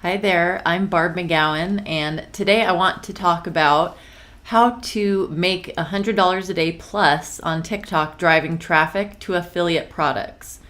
Hi there, I'm Barb McGowan, and today I want to talk about how to make $100 a day plus on TikTok driving traffic to affiliate products.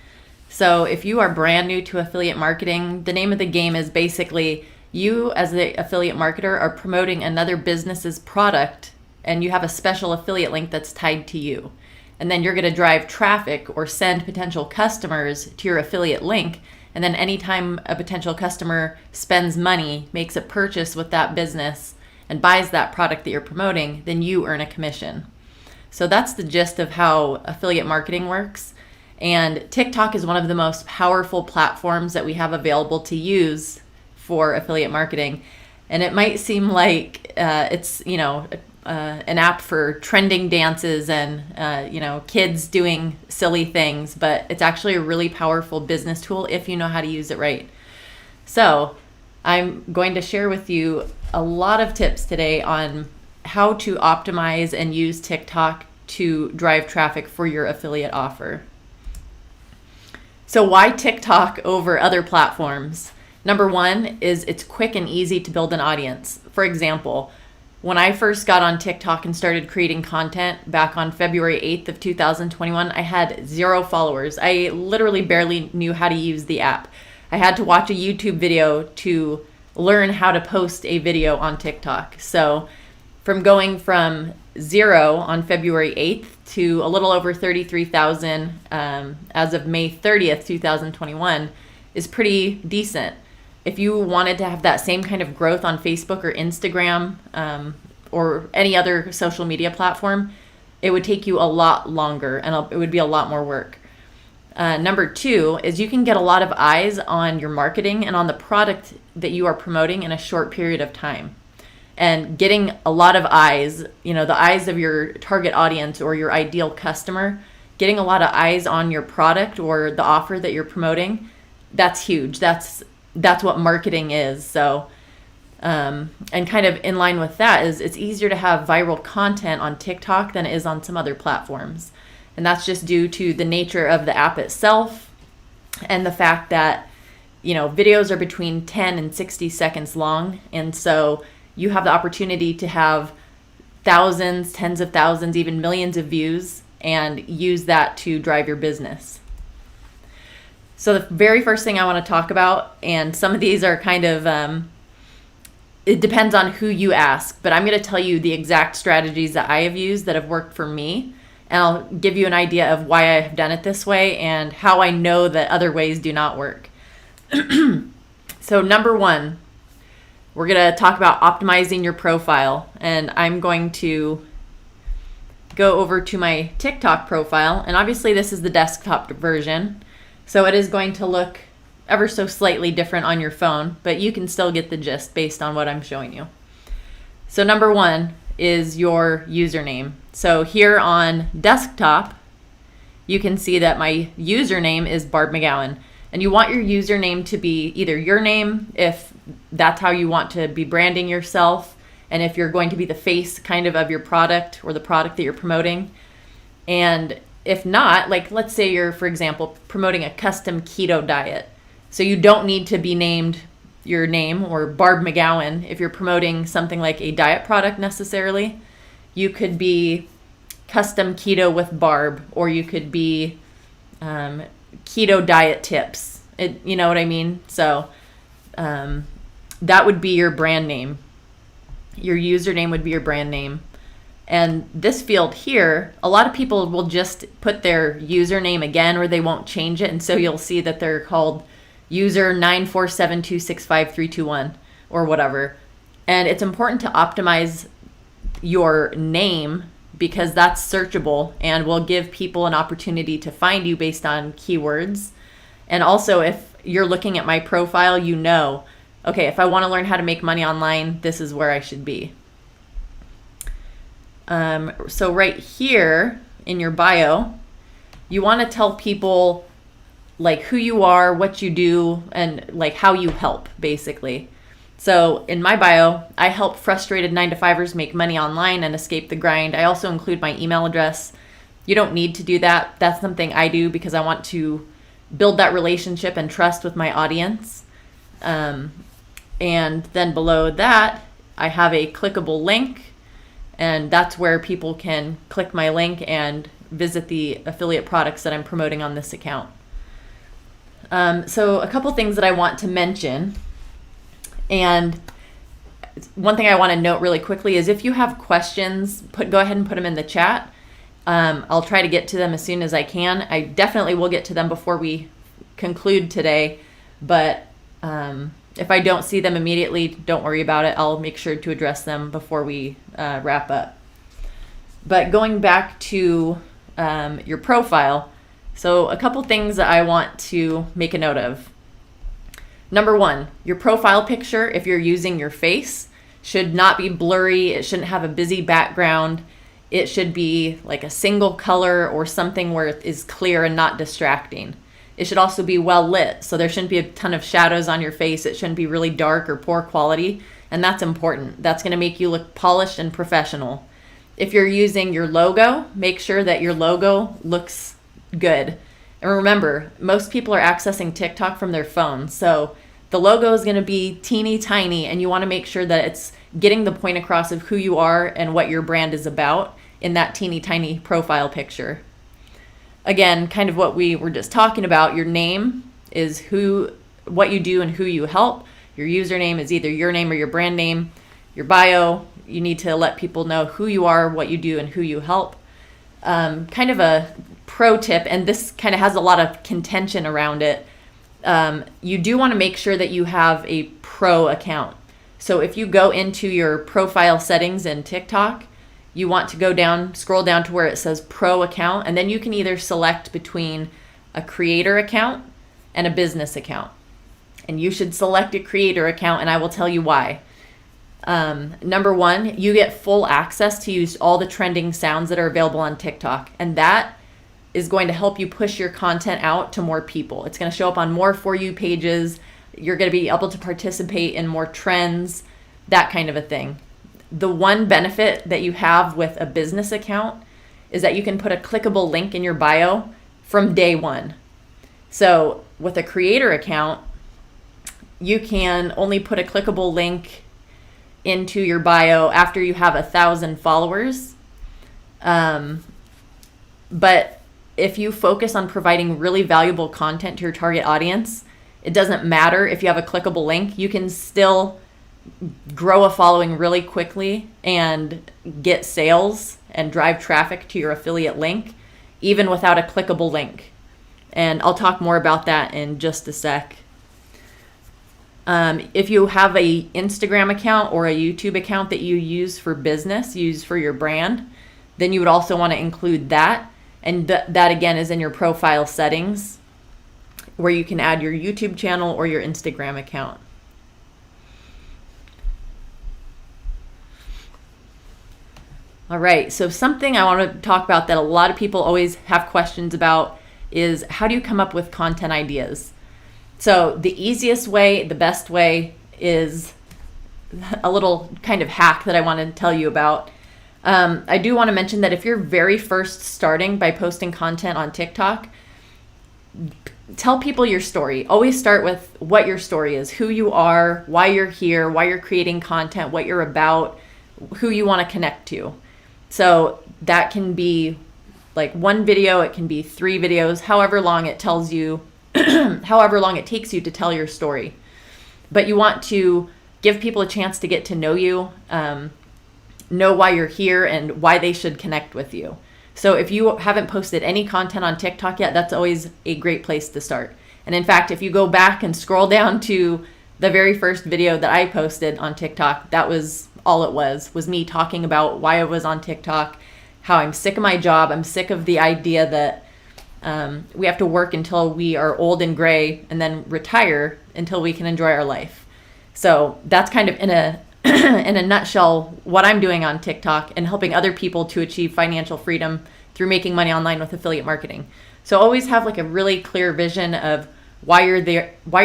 So, if you are brand new to affiliate marketing, the name of the game is basically you, as the affiliate marketer, are promoting another business's product and you have a special affiliate link that's tied to you. And then you're going to drive traffic or send potential customers to your affiliate link. And then anytime a potential customer spends money, makes a purchase with that business, and buys that product that you're promoting, then you earn a commission. So that's the gist of how affiliate marketing works. And TikTok is one of the most powerful platforms that we have available to use for affiliate marketing. And it might seem like it's, an app for trending dances and, kids doing silly things, but it's actually a really powerful business tool if you know how to use it right. So I'm going to share with you a lot of tips today on how to optimize and use TikTok to drive traffic for your affiliate offer. So why TikTok over other platforms? Number one is it's quick and easy to build an audience. For example, when I first got on TikTok and started creating content back on February 8th of 2021, I had 0 followers. I literally barely knew how to use the app. I had to watch a YouTube video to learn how to post a video on TikTok. So from going from 0 on February 8th to a little over 33,000 as of May 30th, 2021 is pretty decent. If you wanted to have that same kind of growth on Facebook or Instagram or any other social media platform, it would take you a lot longer and it would be a lot more work. Number two is you can get a lot of eyes on your marketing and on the product that you are promoting in a short period of time. And getting a lot of eyes, the eyes of your target audience or your ideal customer, getting a lot of eyes on your product or the offer that you're promoting, that's huge. That's what marketing is. So, and kind of in line with that is it's easier to have viral content on TikTok than it is on some other platforms. And that's just due to the nature of the app itself and the fact that, videos are between 10 and 60 seconds long. And so you have the opportunity to have thousands, tens of thousands, even millions of views and use that to drive your business. So the very first thing I want to talk about, and some of these are kind of, it depends on who you ask, but I'm going to tell you the exact strategies that I have used that have worked for me. And I'll give you an idea of why I have done it this way and how I know that other ways do not work. So number one, we're going to talk about optimizing your profile. And I'm going to go over to my TikTok profile. And obviously this is the desktop version. So it is going to look ever so slightly different on your phone, but you can still get the gist based on what I'm showing you. So number one is your username. So here on desktop, you can see that my username is Barb McGowan. And you want your username to be either your name, if that's how you want to be branding yourself, and if you're going to be the face kind of your product or the product that you're promoting. And if not, like let's say you're, for example, promoting a custom keto diet. So you don't need to be named your name or Barb McGowan if you're promoting something like a diet product necessarily. You could be custom keto with Barb, or you could be keto diet tips. You know what I mean? So that would be your brand name. Your username would be your brand name. And this field here, a lot of people will just put their username again, or they won't change it. And so you'll see that they're called user 947265321 or whatever. And it's important to optimize your name because that's searchable and will give people an opportunity to find you based on keywords. And also, if you're looking at my profile, okay, if I want to learn how to make money online, this is where I should be. So right here in your bio, you want to tell people like who you are, what you do, and like how you help, basically. So in my bio, I help frustrated 9-to-5ers make money online and escape the grind. I also include my email address. You don't need to do that. That's something I do because I want to build that relationship and trust with my audience. And then below that, I have a clickable link, and that's where people can click my link and visit the affiliate products that I'm promoting on this account. So a couple things that I want to mention, and one thing I want to note really quickly is if you have questions, go ahead and put them in the chat. I'll try to get to them as soon as I can. I definitely will get to them before we conclude today, but if I don't see them immediately, don't worry about it. I'll make sure to address them before we wrap up. But going back to your profile, so a couple things that I want to make a note of. Number one, your profile picture, if you're using your face, should not be blurry. It shouldn't have a busy background. It should be like a single color or something where it is clear and not distracting. It should also be well lit, so there shouldn't be a ton of shadows on your face. It shouldn't be really dark or poor quality, and that's important. That's going to make you look polished and professional. If you're using your logo, make sure that your logo looks good. And remember, most people are accessing TikTok from their phone, so the logo is going to be teeny tiny, and you want to make sure that it's getting the point across of who you are and what your brand is about in that teeny tiny profile picture. Again, kind of what we were just talking about, your name is what you do and who you help. Your username is either your name or your brand name. Your bio, you need to let people know who you are, what you do, and who you help. Kind of a pro tip, and this kind of has a lot of contention around it. You do want to make sure that you have a pro account. So if you go into your profile settings in TikTok, you want to scroll down to where it says pro account, and then you can either select between a creator account and a business account. And you should select a creator account, and I will tell you why. Number one, you get full access to use all the trending sounds that are available on TikTok, and that is going to help you push your content out to more people. It's going to show up on more For You pages. You're going to be able to participate in more trends, that kind of a thing. The one benefit that you have with a business account is that you can put a clickable link in your bio from day one. So with a creator account, you can only put a clickable link into your bio after you have 1,000 followers. But if you focus on providing really valuable content to your target audience, it doesn't matter if you have a clickable link. You can still grow a following really quickly and get sales and drive traffic to your affiliate link, even without a clickable link. And I'll talk more about that in just a sec. If you have a Instagram account or a YouTube account that you use for business, use for your brand, then you would also want to include that. And that again is in your profile settings, where you can add your YouTube channel or your Instagram account. All right, so something I want to talk about that a lot of people always have questions about is how do you come up with content ideas? So the easiest way, the best way is a little kind of hack that I want to tell you about. I do want to mention that if you're very first starting by posting content on TikTok, tell people your story. Always start with what your story is, who you are, why you're here, why you're creating content, what you're about, who you want to connect to. So that can be like one video, it can be 3 videos, however long it tells you, however long it takes you to tell your story. But you want to give people a chance to get to know you, know why you're here and why they should connect with you. So if you haven't posted any content on TikTok yet, that's always a great place to start. And in fact, if you go back and scroll down to the very first video that I posted on TikTok, that was all it was me talking about why I was on TikTok, how I'm sick of my job. I'm sick of the idea that we have to work until we are old and gray and then retire until we can enjoy our life. So that's kind of in a in a nutshell what I'm doing on TikTok and helping other people to achieve financial freedom through making money online with affiliate marketing. So always have like a really clear vision of why you're there, why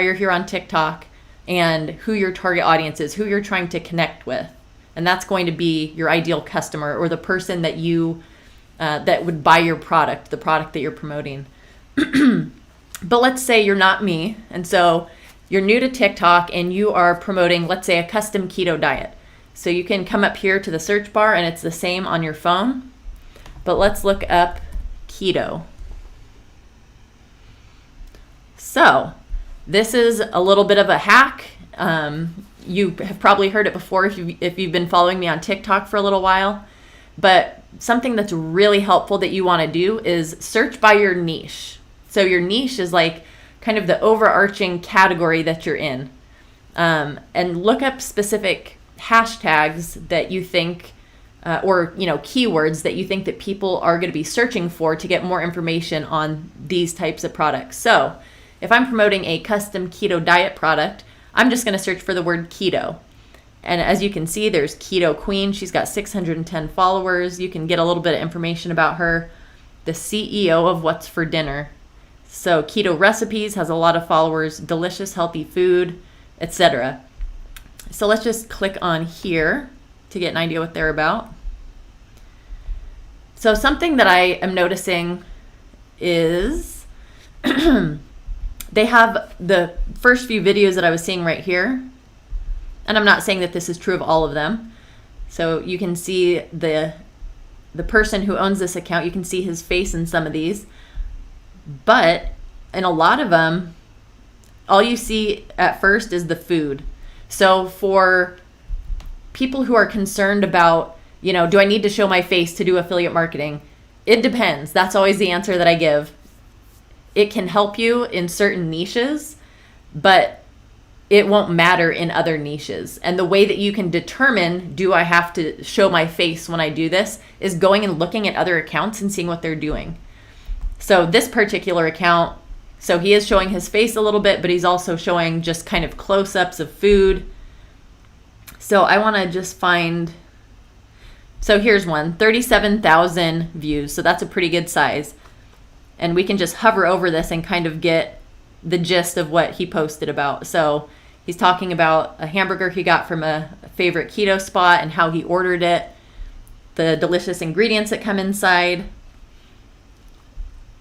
you're here on TikTok, and who your target audience is, who you're trying to connect with. And that's going to be your ideal customer or the person that you that would buy your product, the product that you're promoting. But let's say you're not me, and so you're new to TikTok and you are promoting, let's say, a custom keto diet. So you can come up here to the search bar and it's the same on your phone. But let's look up keto. So this is a little bit of a hack. You have probably heard it before if you've been following me on TikTok for a little while. But something that's really helpful that you want to do is search by your niche. So your niche is like kind of the overarching category that you're in. And look up specific hashtags that you think, or keywords that you think that people are going to be searching for to get more information on these types of products. So if I'm promoting a custom keto diet product, I'm just going to search for the word keto. And as you can see, there's Keto Queen. She's got 610 followers. You can get a little bit of information about her. The CEO of What's for Dinner. So Keto Recipes has a lot of followers, delicious, healthy food, etc. So let's just click on here to get an idea what they're about. So something that I am noticing is they have the first few videos that I was seeing right here. And I'm not saying that this is true of all of them. So you can see the person who owns this account, you can see his face in some of these. But in a lot of them, all you see at first is the food. So for people who are concerned about, do I need to show my face to do affiliate marketing? It depends. That's always the answer that I give. It can help you in certain niches, but it won't matter in other niches. And the way that you can determine, do I have to show my face when I do this, is going and looking at other accounts and seeing what they're doing. So this particular account, so he is showing his face a little bit, but he's also showing just kind of close-ups of food. So I want to just find, so here's one, 37,000 views. So that's a pretty good size. And we can just hover over this and kind of get the gist of what he posted about. So he's talking about a hamburger he got from a favorite keto spot and how he ordered it, the delicious ingredients that come inside.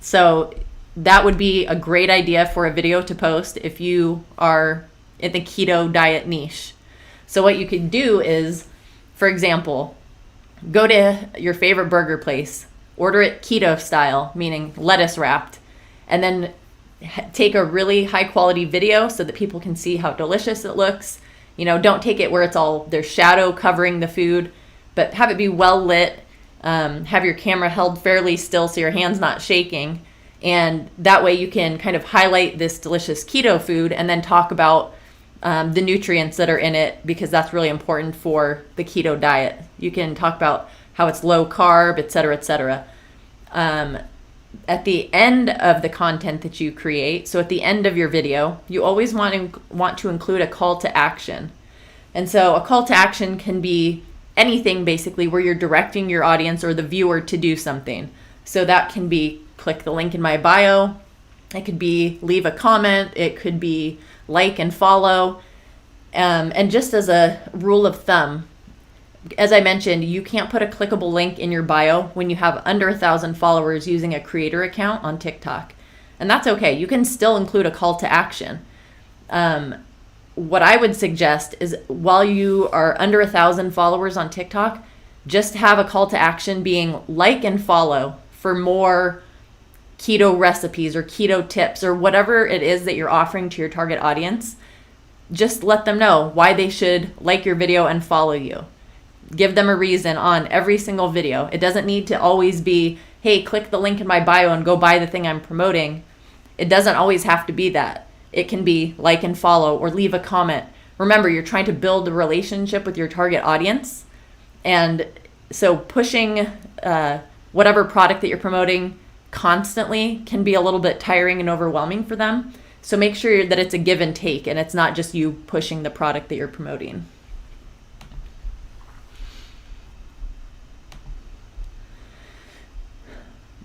So that would be a great idea for a video to post if you are in the keto diet niche. So what you could do is, for example, go to your favorite burger place, order it keto style, meaning lettuce wrapped, and then take a really high quality video so that people can see how delicious it looks. Don't take it where there's shadow covering the food, but have it be well lit. Have your camera held fairly still so your hand's not shaking. And that way you can kind of highlight this delicious keto food and then talk about the nutrients that are in it, because that's really important for the keto diet. You can talk about how it's low carb, et cetera, et cetera. At the end of the content that you create, so at the end of your video, you always want to include a call to action. And so a call to action can be anything basically where you're directing your audience or the viewer to do something. So that can be click the link in my bio. It could be leave a comment. It could be like and follow. And just as a rule of thumb, as I mentioned, you can't put a clickable link in your bio when you have under 1,000 followers using a creator account on TikTok. And that's okay. You can still include a call to action. What I would suggest is while you are under 1,000 followers on TikTok, just have a call to action being like and follow for more keto recipes or keto tips or whatever it is that you're offering to your target audience. Just let them know why they should like your video and follow you. Give them a reason on every single video. It doesn't need to always be, hey, click the link in my bio and go buy the thing I'm promoting. It doesn't always have to be that. It can be like and follow or leave a comment. Remember, you're trying to build a relationship with your target audience. And so pushing whatever product that you're promoting constantly can be a little bit tiring and overwhelming for them. So make sure that it's a give and take and it's not just you pushing the product that you're promoting.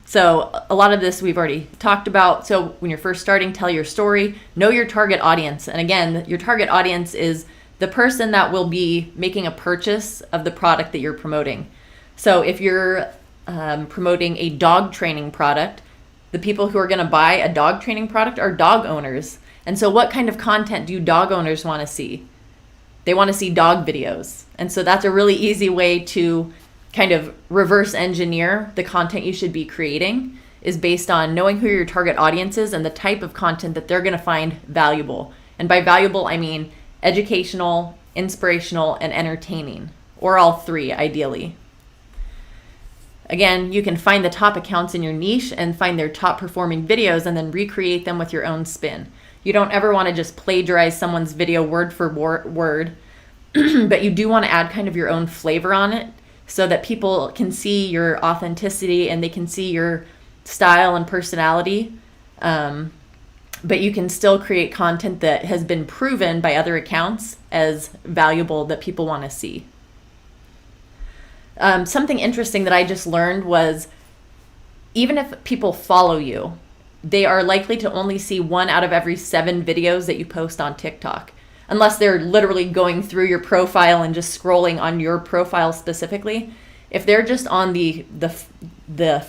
So a lot of this we've already talked about. So when you're first starting, tell your story, know your target audience. And again, your target audience is the person that will be making a purchase of the product that you're promoting. So if you're promoting a dog training product, the people who are going to buy a dog training product are dog owners. And so what kind of content do dog owners want to see? They want to see dog videos. And so that's a really easy way to kind of reverse engineer the content you should be creating, is based on knowing who your target audience is and the type of content that they're going to find valuable. And by valuable, I mean educational, inspirational, and entertaining, or all three ideally. Again, you can find the top accounts in your niche and find their top performing videos and then recreate them with your own spin. You don't ever want to just plagiarize someone's video word for word, but you do want to add kind of your own flavor on it so that people can see your authenticity and they can see your style and personality. But you can still create content that has been proven by other accounts as valuable that people want to see. Something interesting that I just learned was, even if people follow you, they are likely to only see 1 out of every 7 videos that you post on TikTok, unless they're literally going through your profile and just scrolling on your profile specifically. If they're just on the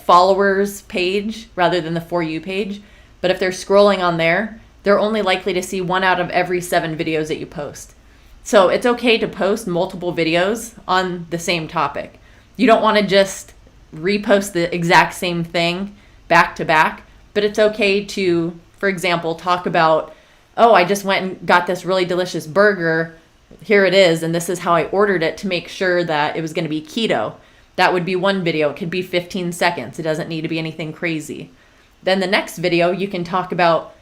followers page rather than the For You page, but if they're scrolling on there, they're only likely to see 1 out of every 7 videos that you post. So it's okay to post multiple videos on the same topic. You don't want to just repost the exact same thing back to back, but it's okay to, for example, talk about, oh, I just went and got this really delicious burger. Here it is, and this is how I ordered it to make sure that it was going to be keto. That would be one video. It could be 15 seconds. It doesn't need to be anything crazy. Then the next video, you can talk about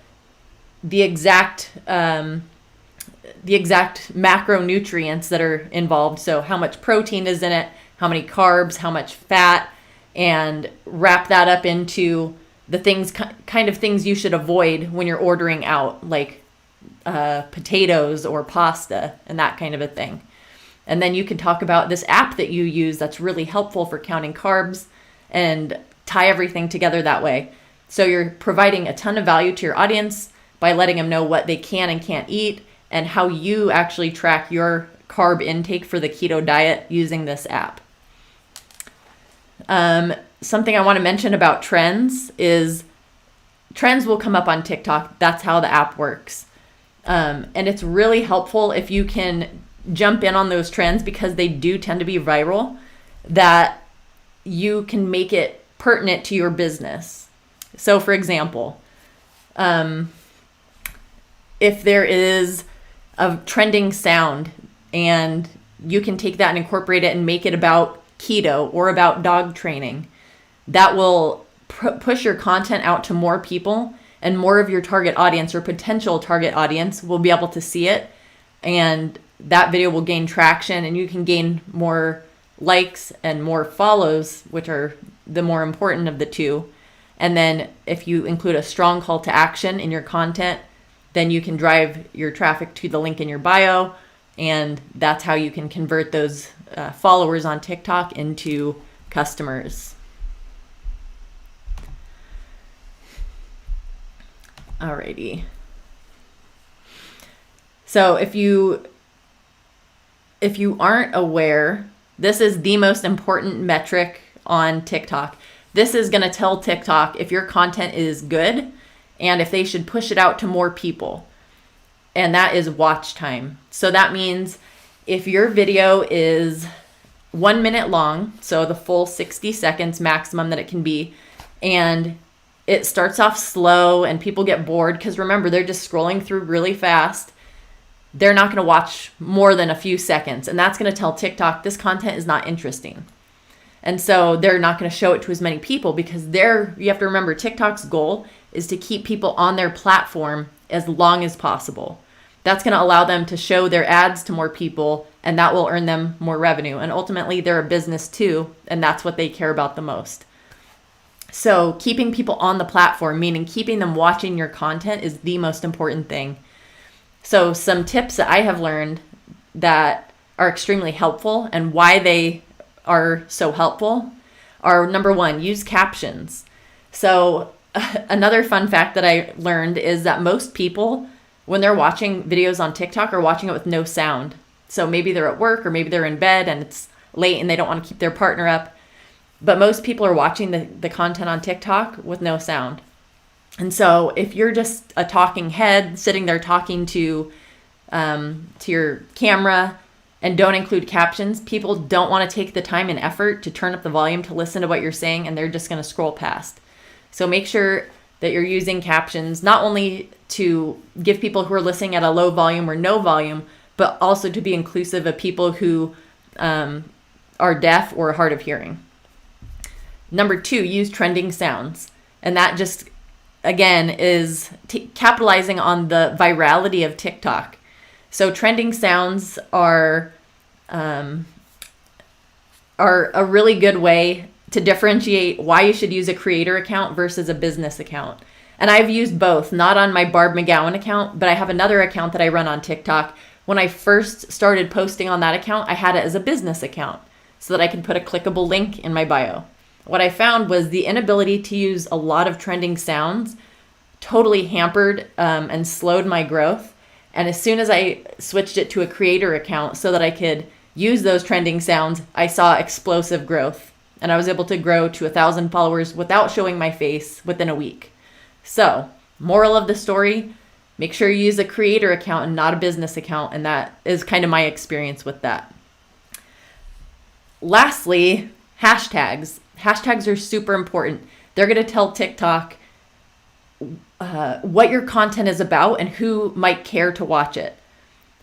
the exact macronutrients that are involved. So how much protein is in it, how many carbs, how much fat, and wrap that up into the things, kind of things you should avoid when you're ordering out, like potatoes or pasta and that kind of a thing. And then you can talk about this app that you use that's really helpful for counting carbs and tie everything together that way. So you're providing a ton of value to your audience by letting them know what they can and can't eat and how you actually track your carb intake for the keto diet using this app. Something I want to mention about trends is trends will come up on TikTok. That's how the app works. And it's really helpful if you can jump in on those trends, because they do tend to be viral, that you can make it pertinent to your business. So for example, if there is a trending sound and you can take that and incorporate it and make it about keto or about dog training, that will push your content out to more people, and more of your target audience or potential target audience will be able to see it, and that video will gain traction, and you can gain more likes and more follows, which are the more important of the two. And then if you include a strong call to action in your content, then you can drive your traffic to the link in your bio, and that's how you can convert those followers on TikTok into customers. Alrighty. So if you aren't aware, this is the most important metric on TikTok. This is going to tell TikTok if your content is good and if they should push it out to more people. And that is watch time. So that means if your video is 1 minute long, so the full 60 seconds maximum that it can be, and it starts off slow and people get bored, because remember, they're just scrolling through really fast, they're not going to watch more than a few seconds. And that's going to tell TikTok this content is not interesting. And so they're not going to show it to as many people, because you have to remember, TikTok's goal is to keep people on their platform as long as possible. That's going to allow them to show their ads to more people, and that will earn them more revenue. And ultimately, they're a business too, and that's what they care about the most. So keeping people on the platform, meaning keeping them watching your content, is the most important thing. So some tips that I have learned that are extremely helpful, and why they are so helpful, are number 1, use captions. So another fun fact that I learned is that most people, when they're watching videos on TikTok, are watching it with no sound. So maybe they're at work or maybe they're in bed and it's late and they don't want to keep their partner up. But most people are watching the content on TikTok with no sound. And so if you're just a talking head sitting there talking to your camera and don't include captions, people don't want to take the time and effort to turn up the volume to listen to what you're saying, and they're just going to scroll past. So make sure that you're using captions, not only to give people who are listening at a low volume or no volume, but also to be inclusive of people who are deaf or hard of hearing. Number 2, use trending sounds. And that just, again, is capitalizing on the virality of TikTok. So trending sounds are a really good way to differentiate why you should use a creator account versus a business account. And I've used both, not on my Barb McGowan account, but I have another account that I run on TikTok. When I first started posting on that account, I had it as a business account so that I could put a clickable link in my bio. What I found was the inability to use a lot of trending sounds totally hampered and slowed my growth. And as soon as I switched it to a creator account so that I could use those trending sounds, I saw explosive growth. And I was able to grow to 1,000 followers without showing my face within a week. So, moral of the story, make sure you use a creator account and not a business account. And that is kind of my experience with that. Lastly, hashtags. Hashtags are super important. They're going to tell TikTok what your content is about and who might care to watch it.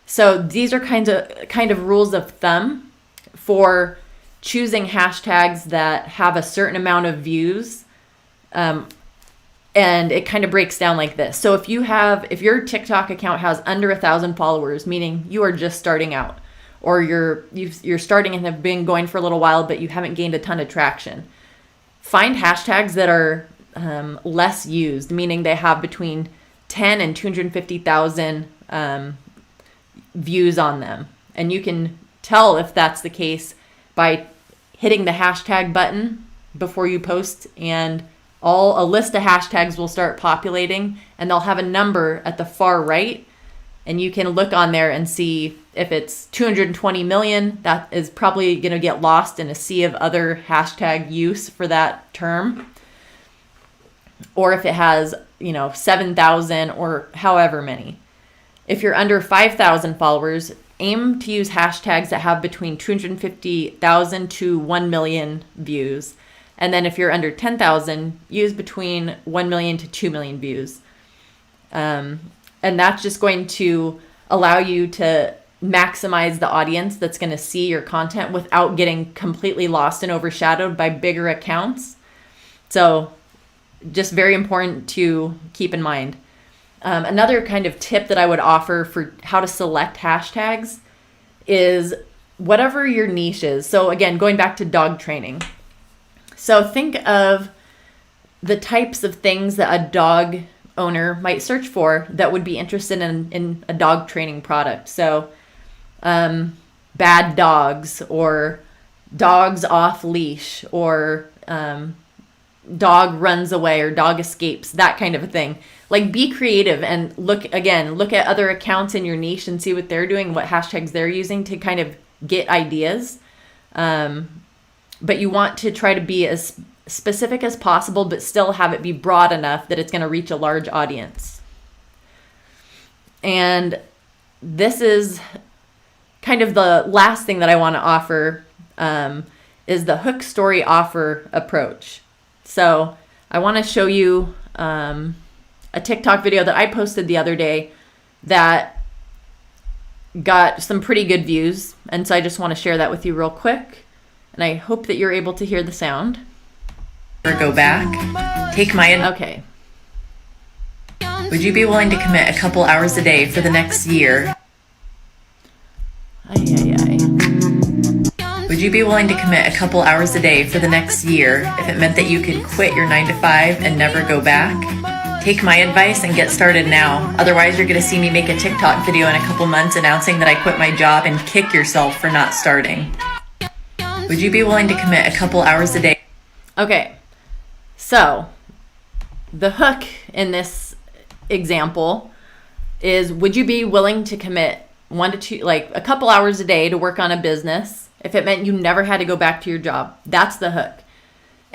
So these are kind of rules of thumb for choosing hashtags that have a certain amount of views. And it kind of breaks down like this. So if your TikTok account has under 1,000 followers, meaning you are just starting out, or you're starting and have been going for a little while, but you haven't gained a ton of traction, find hashtags that are less used, meaning they have between 10 and 250,000 views on them. And you can tell if that's the case by hitting the hashtag button before you post, and a list of hashtags will start populating, and they'll have a number at the far right, and you can look on there and see if it's 220 million, that is probably going to get lost in a sea of other hashtag use for that term. Or if it has, 7,000 or however many. If you're under 5,000 followers, aim to use hashtags that have between 250,000 to 1 million views. And then if you're under 10,000, use between 1 million to 2 million views. And that's just going to allow you to maximize the audience that's going to see your content without getting completely lost and overshadowed by bigger accounts. So just very important to keep in mind. Another kind of tip that I would offer for how to select hashtags is whatever your niche is. So again, going back to dog training. So think of the types of things that a dog owner might search for that would be interested in a dog training product. So bad dogs, or dogs off leash, or dog runs away, or dog escapes, that kind of a thing. Like, be creative and look at other accounts in your niche and see what they're doing, what hashtags they're using to kind of get ideas. But you want to try to be as specific as possible, but still have it be broad enough that it's going to reach a large audience. And this is kind of the last thing that I want to offer, is the hook story offer approach. So I want to show you a TikTok video that I posted the other day that got some pretty good views. And so I just want to share that with you real quick. And I hope that you're able to hear the sound. Or go back. Take my... Okay. Would you be willing to commit a couple hours a day for the next year? Would you be willing to commit a couple hours a day for the next year if it meant that you could quit your 9-to-5 and never go back? Take my advice and get started now. Otherwise, you're going to see me make a TikTok video in a couple months announcing that I quit my job and kick yourself for not starting. Would you be willing to commit a couple hours a day? Okay, so the hook in this example is, would you be willing to commit 1 to 2, like a couple hours a day to work on a business if it meant you never had to go back to your job? That's the hook.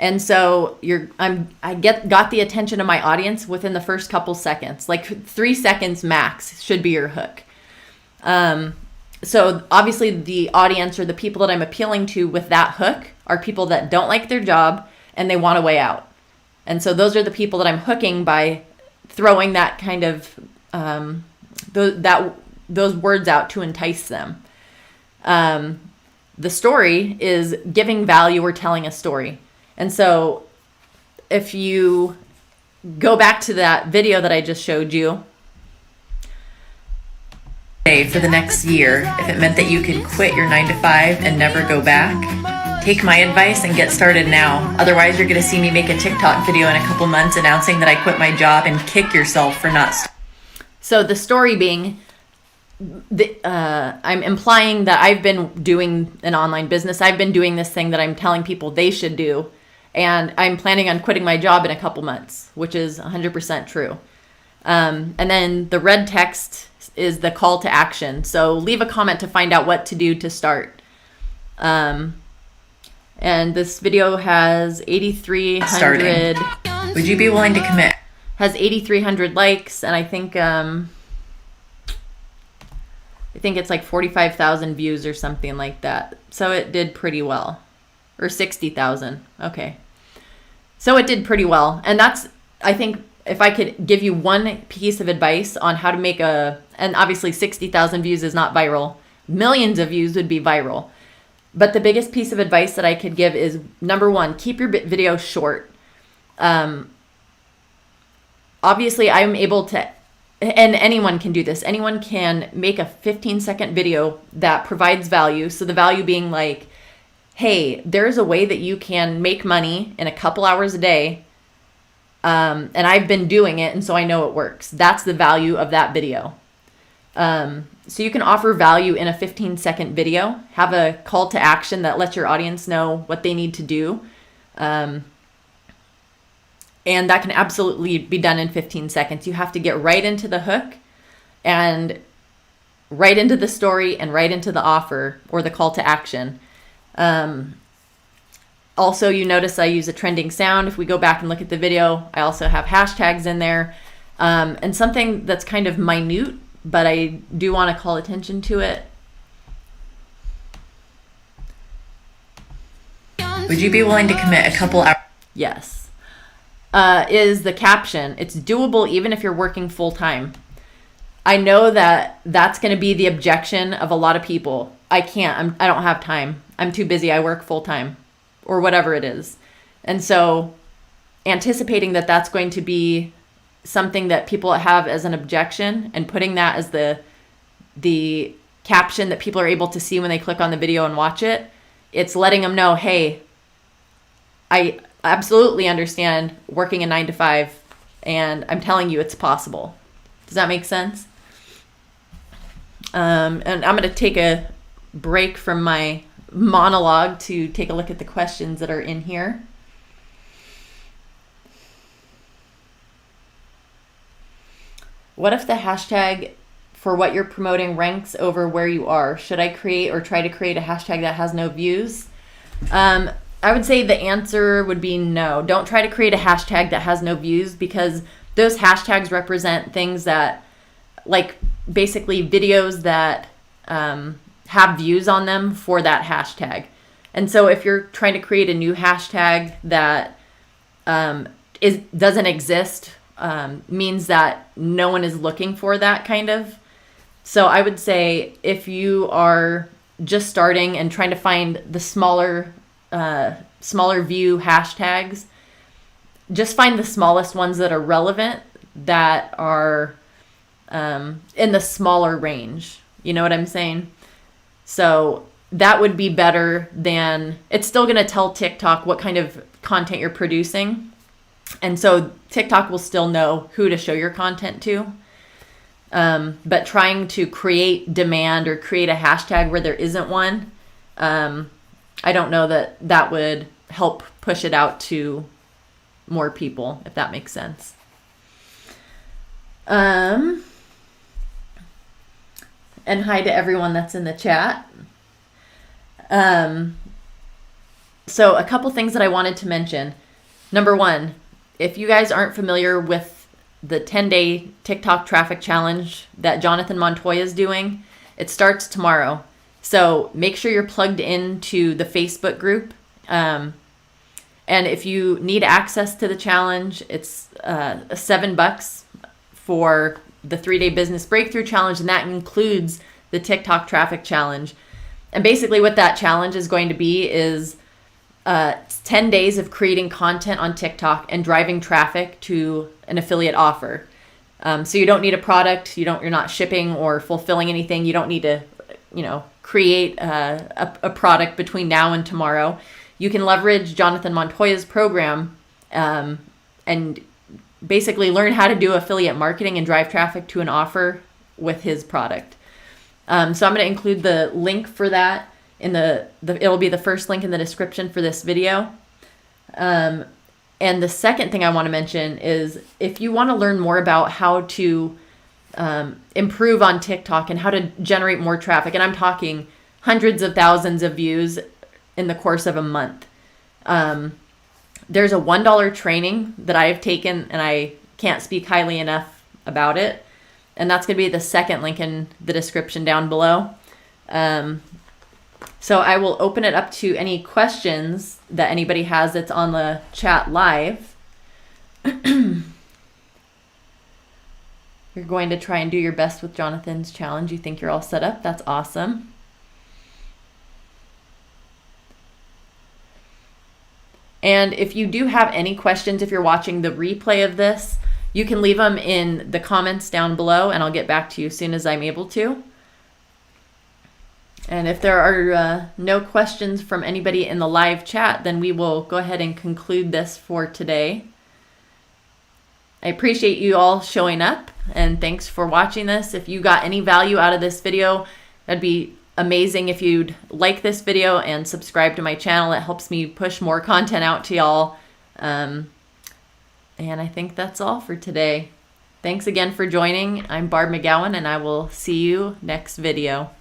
And so got the attention of my audience within the first couple seconds. Like 3 seconds max should be your hook. So obviously the audience or the people that I'm appealing to with that hook are people that don't like their job and they want a way out. And so those are the people that I'm hooking by throwing that kind of those words out to entice them. The story is giving value or telling a story. And so if you go back to that video that I just showed you, for the next year, if it meant that you could quit your 9-to-5 and never go back, take my advice and get started now. Otherwise, you're going to see me make a TikTok video in a couple months announcing that I quit my job and kick yourself for not. So the story being, I'm implying that I've been doing an online business. I've been doing this thing that I'm telling people they should do. And I'm planning on quitting my job in a couple months, which is 100% true. And then the red text is the call to action. So leave a comment to find out what to do to start. And this video has 8,300. Would you be willing to commit? Has 8,300 likes, and I think it's like 45,000 views or something like that. So it did pretty well. Or 60,000. Okay. So it did pretty well. And that's, I think, if I could give you one piece of advice on how to make and obviously 60,000 views is not viral. Millions of views would be viral. But the biggest piece of advice that I could give is, number one, keep your video short. Obviously, I'm able to, and anyone can do this. Anyone can make a 15-second video that provides value. So the value being like, hey, there's a way that you can make money in a couple hours a day. And I've been doing it, and so I know it works. That's the value of that video. So you can offer value in a 15-second video. Have a call to action that lets your audience know what they need to do. And that can absolutely be done in 15 seconds. You have to get right into the hook and right into the story and right into the offer or the call to action. Also, you notice I use a trending sound. If we go back and look at the video, I also have hashtags in there. And something that's kind of minute, but I do want to call attention to it. Would you be willing to commit a couple hours? Yes. Is the caption. It's doable even if you're working full time. I know that that's going to be the objection of a lot of people. I don't have time. I'm too busy. I work full time or whatever it is. And so anticipating that that's going to be something that people have as an objection and putting that as the caption that people are able to see when they click on the video and watch it, it's letting them know, hey, I absolutely understand working a 9-to-5 and I'm telling you it's possible. Does that make sense? And I'm going to take a break from my monologue to take a look at the questions that are in here. What if the hashtag for what you're promoting ranks over where you are? Should I create or try to create a hashtag that has no views? I would say the answer would be no. Don't try to create a hashtag that has no views, because those hashtags represent things that, like, basically videos that have views on them for that hashtag. And so if you're trying to create a new hashtag that doesn't exist, means that no one is looking for that kind of. So I would say if you are just starting and trying to find the smaller view hashtags, just find the smallest ones that are relevant, that are in the smaller range. You know what I'm saying? So that would be better than, it's still going to tell TikTok what kind of content you're producing. And so TikTok will still know who to show your content to. But trying to create demand or create a hashtag where there isn't one, I don't know that would help push it out to more people, if that makes sense. And hi to everyone that's in the chat. So a couple things that I wanted to mention. Number one, if you guys aren't familiar with the 10-day TikTok traffic challenge that Jonathan Montoya is doing, it starts tomorrow. So make sure you're plugged into the Facebook group. And if you need access to the challenge, it's $7 for the 3-day business breakthrough challenge, and that includes the TikTok traffic challenge. And basically what that challenge is going to be is 10 days of creating content on TikTok and driving traffic to an affiliate offer. So you don't need a product, you're not shipping or fulfilling anything. You don't need to, create a product between now and tomorrow. You can leverage Jonathan Montoya's program and basically learn how to do affiliate marketing and drive traffic to an offer with his product. So I'm going to include the link for that in it'll be the first link in the description for this video. And the second thing I want to mention is if you want to learn more about how to improve on TikTok and how to generate more traffic, and I'm talking hundreds of thousands of views in the course of a month. There's a $1 training that I've taken, and I can't speak highly enough about it. And that's going to be the second link in the description down below. So I will open it up to any questions that anybody has that's on the chat live. You're going to try and do your best with Jonathan's challenge. You think you're all set up? That's awesome. And if you do have any questions, if you're watching the replay of this, you can leave them in the comments down below, and I'll get back to you as soon as I'm able to. And if there are no questions from anybody in the live chat, then we will go ahead and conclude this for today. I appreciate you all showing up, and thanks for watching this. If you got any value out of this video, that'd be amazing if you'd like this video and subscribe to my channel. It helps me push more content out to y'all. And I think that's all for today. Thanks again for joining. I'm Barb McGowan, and I will see you next video.